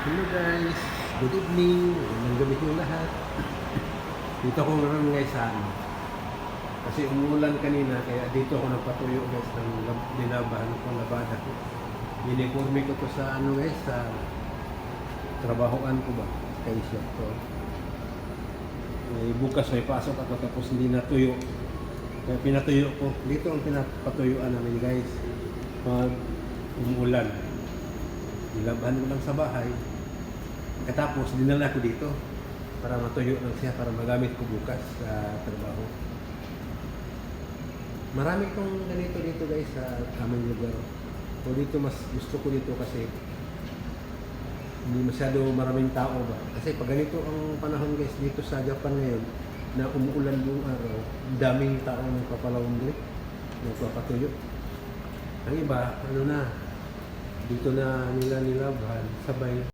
Hello guys, good evening, magandang gabi ko lahat. Dito ako ngayon guys sa ano. Kasi umuulan kanina kaya dito ako nagpatuyo guys ng dinabahan ko, labada ko. Uniforme ko to sa ano guys, sa trabahoan ko ba, kay shop ko. Bukas may pasok ako tapos hindi natuyo. Kaya pinatuyo ko. Dito ang pinapatuyuan namin guys. Pag umuulan. Nilabahan ko lang sa bahay. Katapos, dinala ko dito para matuyo lang siya, para magamit ko bukas sa trabaho. Marami kong ganito dito guys sa aming lugar. O dito mas gusto ko dito kasi hindi masyado maraming tao ba. Kasi pag ganito ang panahon guys dito sa Japan ngayon, na umuulan buong araw, daming tao nagpapalawandry, nagpapatuyo. Ang iba, ano na, dito na nila nilabahan, sabay